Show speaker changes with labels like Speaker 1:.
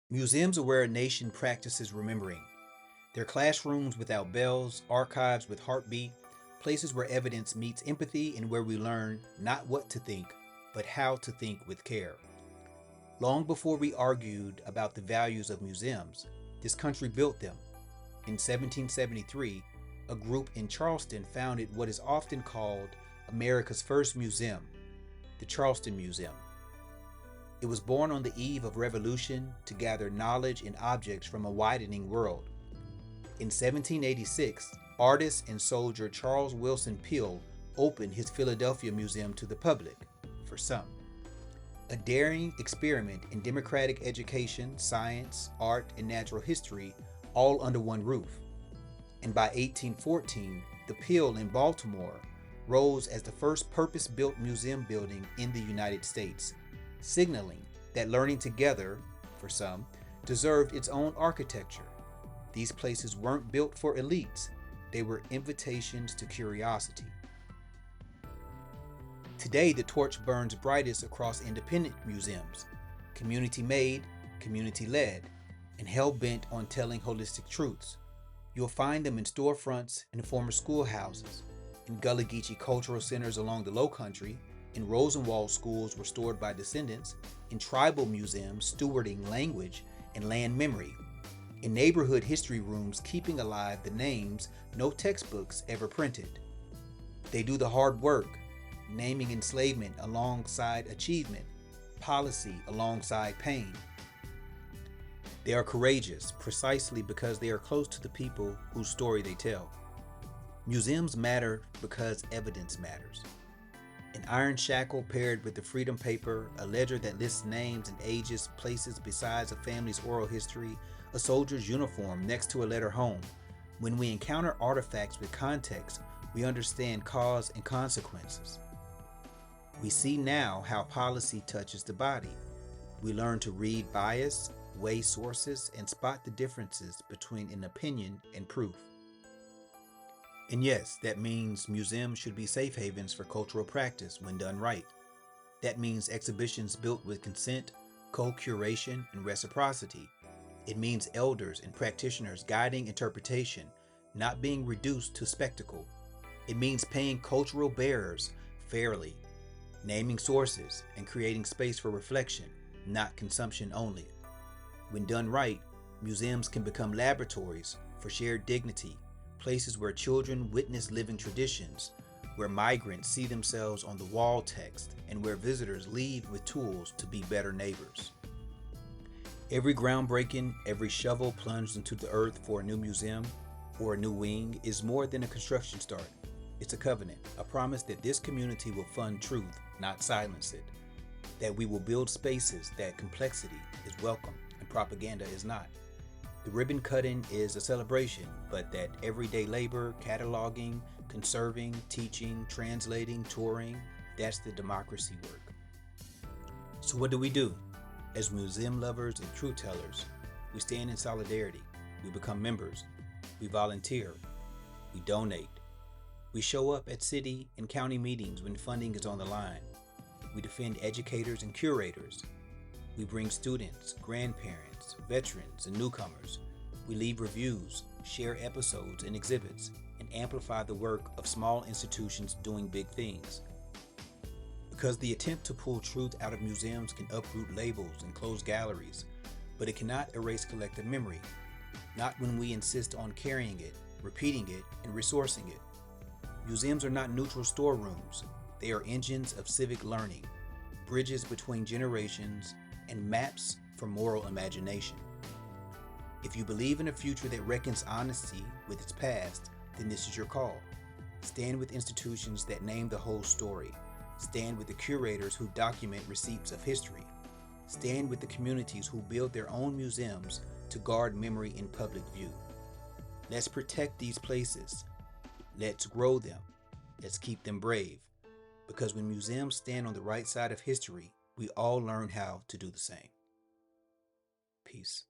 Speaker 1: Museums are where a nation practices remembering. They're classrooms without bells, archives with heartbeat, places where evidence meets empathy and where we learn not what to think, but how to think with care. Long before we argued about the values of museums, this country built them. In 1773, a group in Charleston founded what is often called America's first museum, the Charleston Museum. It was born on the eve of revolution to gather knowledge and objects from a widening world. In 1786, artist and soldier Charles Wilson Peale opened his Philadelphia Museum to the public, for some. A daring experiment in democratic education, science, art, and natural history, all under one roof. And by 1814, the Peale in Baltimore rose as the first purpose-built museum building in the United States, signaling that learning together, for some, deserved its own architecture. These places weren't built for elites, they were invitations to curiosity. Today, the torch burns brightest across independent museums, community-made, community-led, and hell-bent on telling holistic truths. You'll find them in storefronts and former schoolhouses, in Gullah Geechee cultural centers along the Lowcountry, in Rosenwald schools restored by descendants, in tribal museums stewarding language and land memory, in neighborhood history rooms keeping alive the names no textbooks ever printed. They do the hard work, naming enslavement alongside achievement, policy alongside pain. They are courageous precisely because they are close to the people whose story they tell. Museums matter because evidence matters. An iron shackle paired with the freedom paper, a ledger that lists names and ages, places besides a family's oral history, a soldier's uniform next to a letter home. When we encounter artifacts with context, we understand cause and consequences. We see now how policy touches the body. We learn to read bias, weigh sources, and spot the differences between an opinion and proof. And yes, that means museums should be safe havens for cultural practice when done right. That means exhibitions built with consent, co-curation, and reciprocity. It means elders and practitioners guiding interpretation, not being reduced to spectacle. It means paying cultural bearers fairly, naming sources, and creating space for reflection, not consumption only. When done right, museums can become laboratories for shared dignity, places where children witness living traditions, where migrants see themselves on the wall text, and where visitors leave with tools to be better neighbors. Every groundbreaking, every shovel plunged into the earth for a new museum or a new wing is more than a construction start. It's a covenant, a promise that this community will fund truth, not silence it. That we will build spaces that complexity is welcome and propaganda is not. The ribbon cutting is a celebration, but that everyday labor, cataloging, conserving, teaching, translating, touring, that's the democracy work. So what do? As museum lovers and truth tellers, we stand in solidarity, we become members, we volunteer, we donate. We show up at city and county meetings when funding is on the line. We defend educators and curators. We bring students, grandparents, veterans, and newcomers. We leave reviews, share episodes and exhibits, and amplify the work of small institutions doing big things. Because the attempt to pull truth out of museums can uproot labels and close galleries, but it cannot erase collective memory, not when we insist on carrying it, repeating it, and resourcing it. Museums are not neutral storerooms. They are engines of civic learning, bridges between generations, and maps for moral imagination. If you believe in a future that reckons honesty with its past, then this is your call. Stand with institutions that name the whole story. Stand with the curators who document receipts of history. Stand with the communities who build their own museums to guard memory in public view. Let's protect these places. Let's grow them. Let's keep them brave. Because when museums stand on the right side of history, we all learn how to do the same. Peace.